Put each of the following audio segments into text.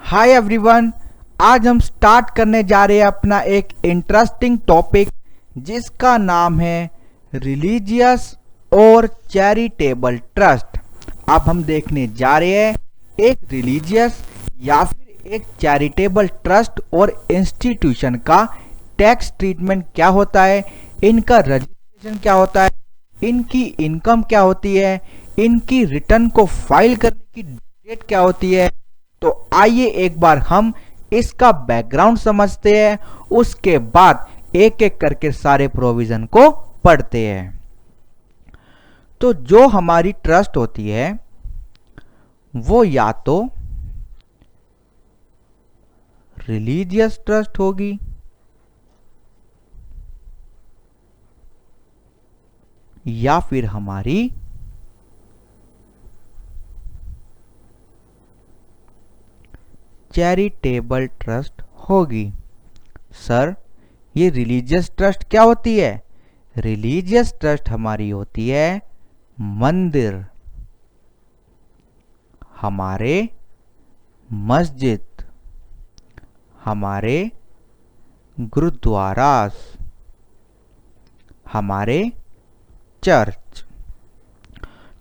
Hi everyone, आज हम start करने जा रहे हैं अपना एक इंटरेस्टिंग टॉपिक जिसका नाम है रिलीजियस और चैरिटेबल ट्रस्ट। अब हम देखने जा रहे हैं एक रिलीजियस या फिर एक चैरिटेबल ट्रस्ट और इंस्टीट्यूशन का टैक्स ट्रीटमेंट क्या होता है, इनका रजिस्ट्रेशन क्या होता है, इनकी इनकम क्या होती है, इनकी रिटर्न को फाइल करने की डेट क्या होती है। तो आइए एक बार हम इसका बैकग्राउंड समझते हैं, उसके बाद एक एक करके सारे प्रोविजन को पढ़ते हैं। तो जो हमारी ट्रस्ट होती है वो या तो रिलीजियस ट्रस्ट होगी या फिर हमारी चैरिटेबल ट्रस्ट होगी। सर, ये रिलीजियस ट्रस्ट क्या होती है? रिलीजियस ट्रस्ट हमारी होती है मंदिर, हमारे मस्जिद, हमारे गुरुद्वारास, हमारे चर्च।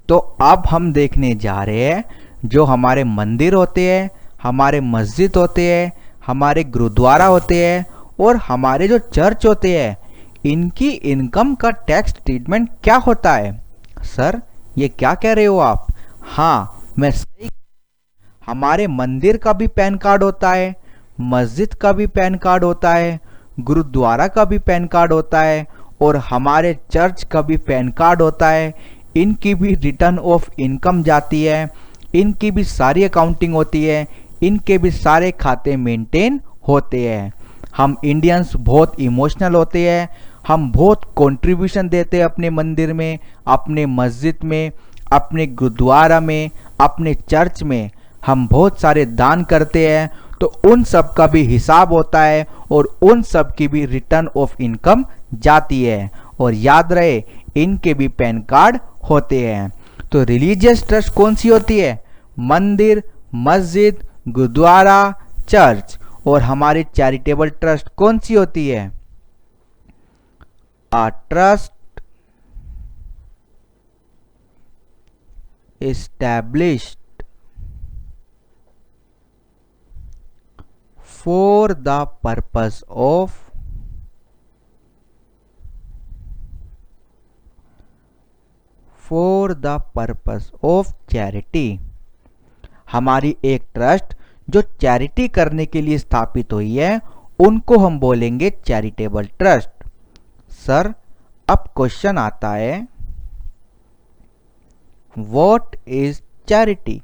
तो अब हम देखने जा रहे हैं जो हमारे मंदिर होते हैं, हमारे मस्जिद होते हैं, हमारे गुरुद्वारा होते हैं और हमारे जो चर्च होते हैं, इनकी इनकम का टैक्स ट्रीटमेंट क्या होता है। सर, ये क्या कह रहे हो आप? हाँ, मैं सही। हमारे मंदिर का भी पैन कार्ड होता है, मस्जिद का भी पैन कार्ड होता है, गुरुद्वारा का भी पैन कार्ड होता है और हमारे चर्च का भी पैन कार्ड होता है। इनकी भी रिटर्न ऑफ इनकम जाती है, इनकी भी सारी अकाउंटिंग होती है, इनके भी सारे खाते मेंटेन होते हैं। हम इंडियंस बहुत इमोशनल होते हैं, हम बहुत कंट्रीब्यूशन देते हैं अपने मंदिर में, अपने मस्जिद में, अपने गुरुद्वारा में, अपने चर्च में। हम बहुत सारे दान करते हैं, तो उन सब का भी हिसाब होता है और उन सब की भी रिटर्न ऑफ इनकम जाती है। और याद रहे, इनके भी पैन कार्ड होते हैं। तो रिलीजियस ट्रस्ट कौन सी होती है? मंदिर, मस्जिद, गुरुद्वारा, चर्च। और हमारी चैरिटेबल ट्रस्ट कौन सी होती है? A trust established for the purpose of charity। हमारी एक ट्रस्ट जो चैरिटी करने के लिए स्थापित हुई है, उनको हम बोलेंगे चैरिटेबल ट्रस्ट। सर, अब क्वेश्चन आता है, व्हाट इज चैरिटी?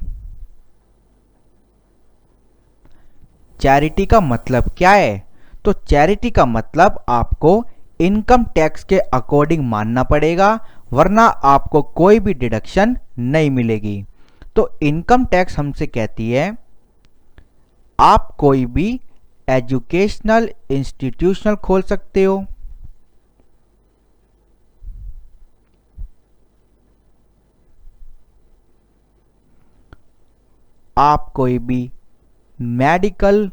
चैरिटी का मतलब क्या है? तो चैरिटी का मतलब आपको इनकम टैक्स के अकॉर्डिंग मानना पड़ेगा, वरना आपको कोई भी डिडक्शन नहीं मिलेगी। तो इनकम टैक्स हमसे कहती है आप कोई भी एजुकेशनल इंस्टीट्यूशन खोल सकते हो, आप कोई भी मेडिकल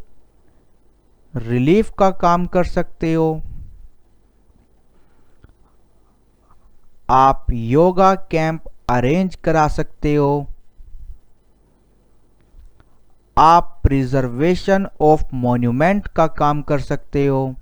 रिलीफ का काम कर सकते हो, आप योगा कैंप अरेंज करा सकते हो, आप प्रिजर्वेशन ऑफ मॉन्यूमेंट का काम कर सकते हो,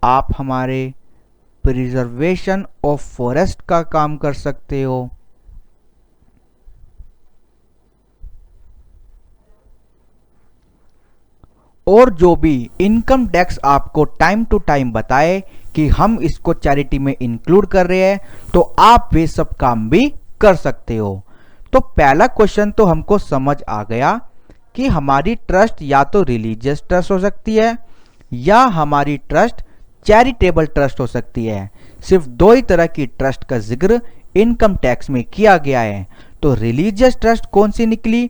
आप हमारे प्रिजर्वेशन ऑफ फॉरेस्ट का काम कर सकते हो। और जो भी इनकम टैक्स आपको टाइम टू टाइम बताए कि हम इसको चैरिटी में इंक्लूड कर रहे हैं, तो आप वे सब काम भी कर सकते हो। तो पहला क्वेश्चन तो हमको समझ आ गया कि हमारी ट्रस्ट या तो रिलीजियस ट्रस्ट हो सकती है या हमारी ट्रस्ट चैरिटेबल ट्रस्ट हो सकती है। सिर्फ दो ही तरह की ट्रस्ट का जिक्र इनकम टैक्स में किया गया है। तो रिलीजियस ट्रस्ट कौन सी निकली?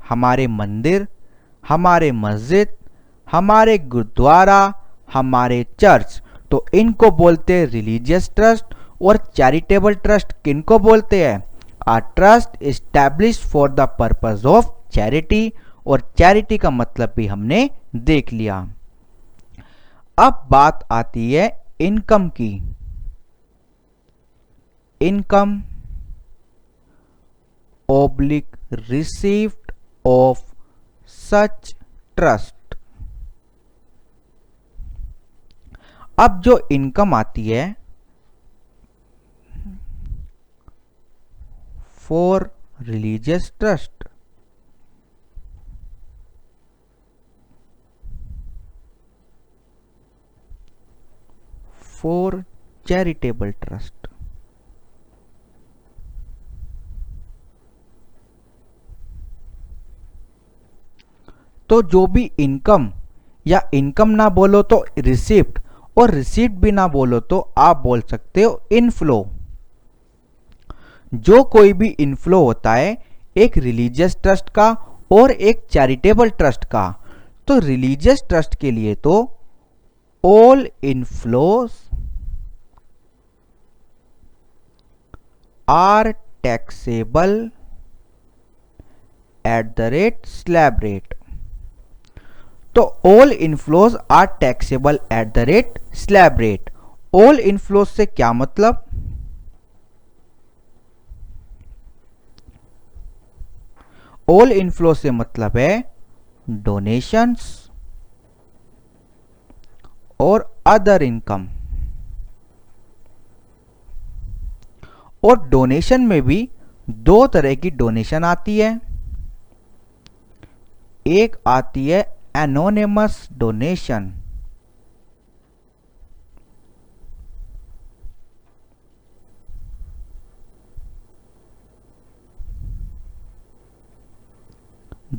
हमारे मंदिर, हमारे मस्जिद, हमारे गुरुद्वारा, हमारे चर्च, तो इनको बोलते हैं रिलीजियस ट्रस्ट। और चैरिटेबल ट्रस्ट किनको बोलते हैं? A trust established for the purpose of charity. और चैरिटी का मतलब भी हमने देख लिया। अब बात आती है इनकम की। Income oblique received of such trust. अब जो इनकम आती है for religious trust, for charitable trust, तो जो भी इनकम, या इनकम ना बोलो तो रिसिप्ट, और रिसिप्ट भी ना बोलो तो आप बोल सकते हो इनफ्लो। जो कोई भी इनफ्लो होता है एक रिलीजियस ट्रस्ट का और एक चैरिटेबल ट्रस्ट का, तो रिलीजियस ट्रस्ट के लिए तो all inflows are taxable at the rate slab rate. तो all inflows are taxable at the rate slab rate. All inflows से क्या मतलब? ऑल इनफ्लो से मतलब है डोनेशंस और अदर इनकम। और डोनेशन में भी दो तरह की डोनेशन आती है। एक आती है एनोनिमस डोनेशन,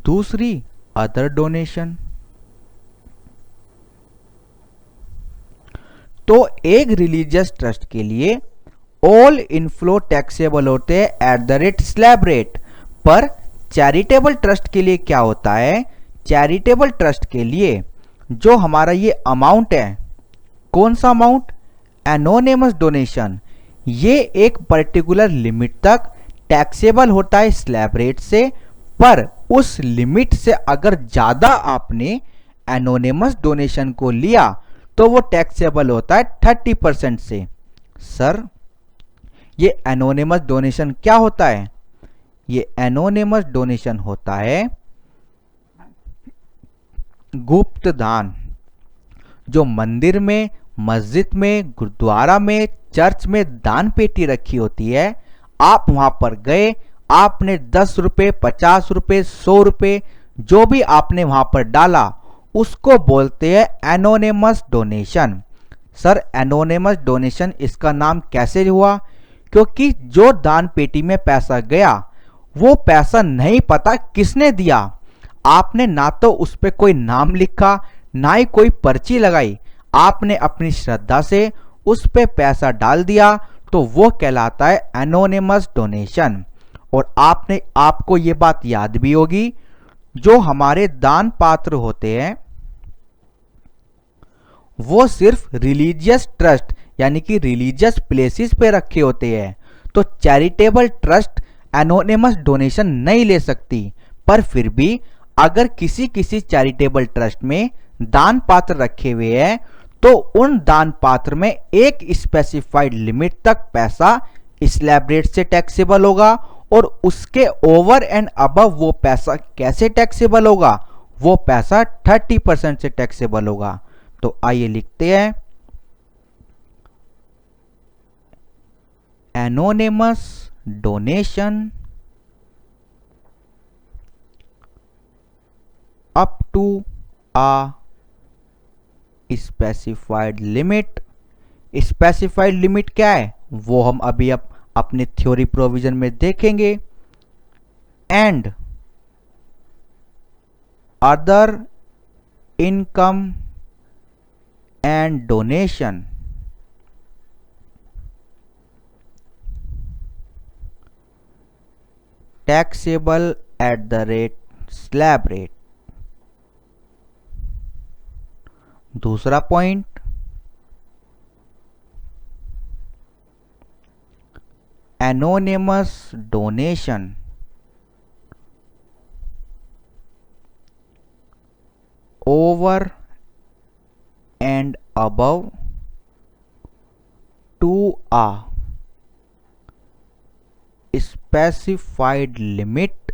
दूसरी अदर डोनेशन। तो एक रिलीजियस ट्रस्ट के लिए ऑल इनफ्लो टैक्सेबल होते हैं eight the rate slab rate, पर चैरिटेबल ट्रस्ट के लिए क्या होता है? चैरिटेबल ट्रस्ट के लिए जो हमारा ये अमाउंट है, कौन सा अमाउंट? एनोनिमस डोनेशन, ये एक पर्टिकुलर लिमिट तक टैक्सेबल होता है स्लैब रेट से, पर उस लिमिट से अगर ज्यादा आपने एनोनिमस डोनेशन को लिया तो वो टैक्सेबल होता है 30% से। सर ये एनोनिमस डोनेशन क्या होता है? ये एनोनिमस डोनेशन होता है गुप्त दान। जो मंदिर में, मस्जिद में, गुरुद्वारा में, चर्च में दान पेटी रखी होती है, आप वहां पर गए, आपने 10 रुपए, 50 रुपए, 100 रुपए जो भी आपने वहां पर डाला, उसको बोलते हैं anonymous donation. Sir anonymous donation इसका नाम कैसे हुआ? क्योंकि जो दान पेटी में पैसा गया वो पैसा नहीं पता किसने दिया। आपने ना तो उस पर कोई नाम लिखा, ना ही कोई पर्ची लगाई, आपने अपनी श्रद्धा से उस पे पैसा डाल दिया, तो वो कहलाता है एनोनिमस डोनेशन। और आपको ये बात याद भी होगी, जो हमारे दान पात्र होते हैं वो सिर्फ रिलीजियस ट्रस्ट यानी कि रिलीजियस प्लेसेस पे रखे होते हैं। तो चैरिटेबल ट्रस्ट एनोनिमस डोनेशन नहीं ले सकती, पर फिर भी अगर किसी किसी चैरिटेबल ट्रस्ट में दान पात्र रखे हुए हैं तो उन दान पात्र में एक स्पेसिफाइड लिमिट तक पैसा स्लैब रेट से टैक्सेबल होगा, और उसके ओवर एंड अबव वो पैसा कैसे टैक्सेबल होगा? वो पैसा 30% से टैक्सेबल होगा। तो आइए लिखते हैं anonymous donation up to a specified limit. Specified limit क्या है वो हम अभी अपने थ्योरी प्रोविजन में देखेंगे। And other income and donation taxable at the rate slab rate. दूसरा point, anonymous donation over and above to a specified limit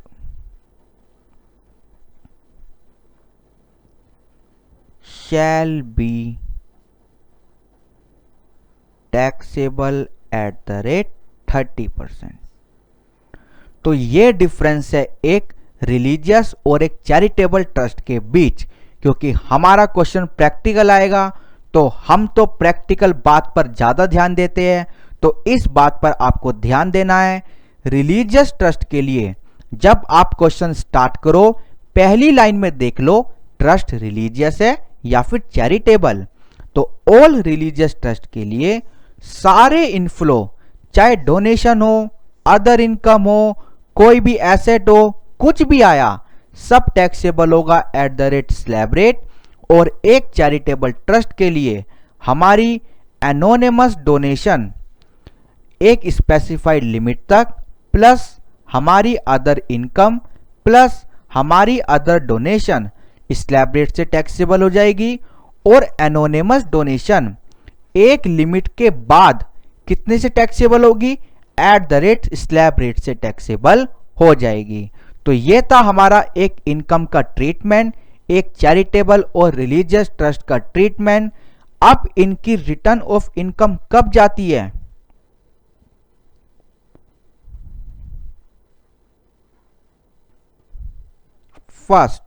shall be taxable at the rate 30%। तो ये डिफरेंस है एक रिलीजियस और एक charitable trust के बीच, क्योंकि हमारा क्वेश्चन प्रैक्टिकल आएगा तो हम तो प्रैक्टिकल बात पर ज्यादा ध्यान देते हैं, तो इस बात पर आपको ध्यान देना है। रिलीजियस ट्रस्ट के लिए जब आप क्वेश्चन स्टार्ट करो, पहली लाइन में देख लो ट्रस्ट रिलीजियस है या फिर चैरिटेबल। तो ऑल रिलीजियस ट्रस्ट के लिए सारे इनफ्लो, चाहे डोनेशन हो, अदर इनकम हो, कोई भी एसेट हो, कुछ भी आया, सब टैक्सेबल होगा eight the rate slab rate. और एक चैरिटेबल ट्रस्ट के लिए हमारी एनोनिमस डोनेशन एक स्पेसिफाइड लिमिट तक, प्लस हमारी अदर इनकम, प्लस हमारी अदर डोनेशन स्लैब रेट से टैक्सेबल हो जाएगी। और एनोनिमस डोनेशन एक लिमिट के बाद कितने से टैक्सेबल होगी? Eight the rate slab rate से टैक्सेबल हो जाएगी। तो ये था हमारा एक इनकम का ट्रीटमेंट, एक चैरिटेबल और रिलीजियस ट्रस्ट का ट्रीटमेंट। अब इनकी रिटर्न ऑफ इनकम कब जाती है? First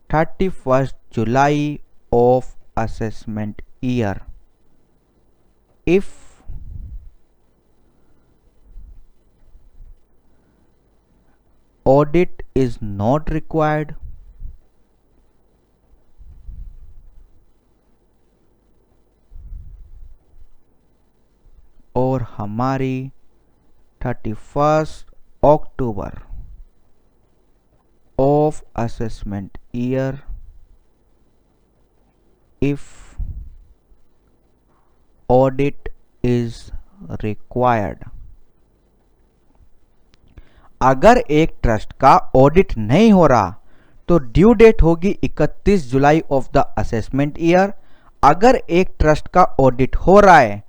31st July of assessment year if audit is not required, और हमारी 31st October of assessment year if audit is required। अगर एक ट्रस्ट का ऑडिट नहीं हो रहा तो ड्यू डेट होगी 31 July of the assessment year. अगर एक ट्रस्ट का ऑडिट हो रहा है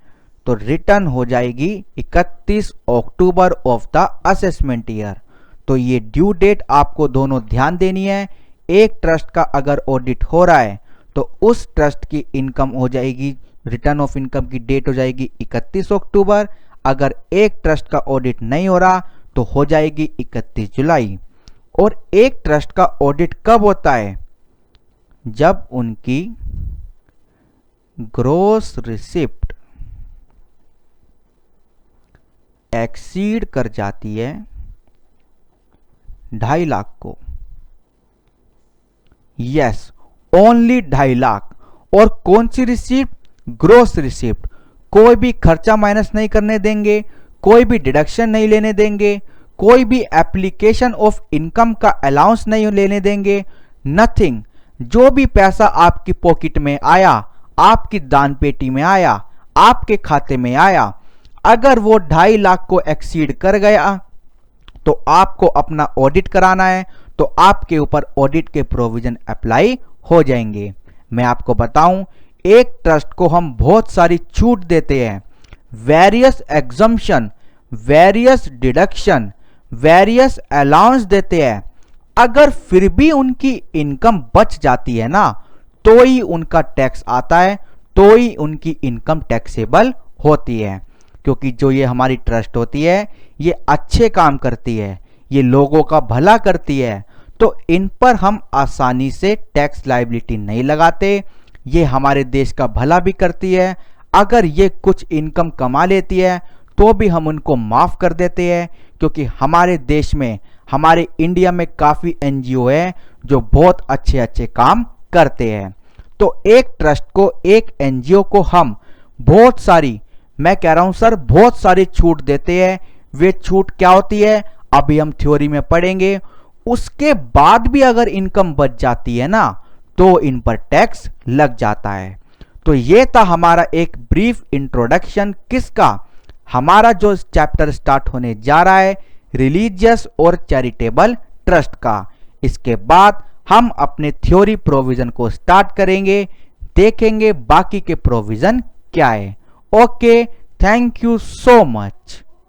तो रिटर्न हो जाएगी 31 अक्टूबर ऑफ द असेसमेंट ईयर। तो ये ड्यू डेट आपको दोनों ध्यान देनी है। एक ट्रस्ट का अगर ऑडिट हो रहा है तो उस ट्रस्ट की इनकम हो जाएगी, रिटर्न ऑफ इनकम की डेट हो जाएगी 31 अक्टूबर। अगर एक ट्रस्ट का ऑडिट नहीं हो रहा तो हो जाएगी 31 जुलाई। और एक ट्रस्ट का ऑडिट कब होता है? जब उनकी ग्रॉस रिसिप्ट एक्सीड कर जाती है 2.5 लाख को। Yes, only 2.5 lakh. और कौन सी रिसिप्ट? Gross receipt. कोई भी खर्चा माइनस नहीं करने देंगे, कोई भी डिडक्शन नहीं लेने देंगे, कोई भी एप्लीकेशन ऑफ इनकम का अलाउंस नहीं लेने देंगे, नथिंग। जो भी पैसा आपकी पॉकेट में आया, आपकी दान पेटी में आया, आपके खाते में आया, अगर वो 2.5 लाख को एक्सीड कर गया तो आपको अपना ऑडिट कराना है, तो आपके ऊपर ऑडिट के प्रोविजन अप्लाई हो जाएंगे। मैं आपको बताऊं, एक ट्रस्ट को हम बहुत सारी छूट देते हैं, various exemption, various deduction, various allowance देते हैं। अगर फिर भी उनकी इनकम बच जाती है ना, तो ही उनका टैक्स आता है, तो ही उनकी इनकम टैक्सेबल होती है। क्योंकि जो ये हमारी ट्रस्ट होती है, ये अच्छे काम करती है, ये लोगों का भला करती है, तो इन पर हम आसानी से टैक्स लायबिलिटी नहीं लगाते। ये हमारे देश का भला भी करती है। अगर ये कुछ इनकम कमा लेती है तो भी हम उनको माफ कर देते हैं, क्योंकि हमारे देश में, हमारे इंडिया में काफ़ी एनजीओ है जो बहुत अच्छे अच्छे काम करते हैं। तो एक ट्रस्ट को, एक एनजीओ को हम बहुत सारी, मैं कह रहा हूं सर, बहुत सारी छूट देते हैं। वे छूट क्या होती है अभी हम थ्योरी में पढ़ेंगे। उसके बाद भी अगर इनकम बच जाती है ना तो इन पर टैक्स लग जाता है। तो ये था हमारा एक ब्रीफ इंट्रोडक्शन किसका, हमारा जो चैप्टर स्टार्ट होने जा रहा है रिलीजियस और चैरिटेबल ट्रस्ट का। इसके बाद हम अपने थ्योरी प्रोविजन को स्टार्ट करेंगे, देखेंगे बाकी के प्रोविजन क्या है। Okay, thank you so much.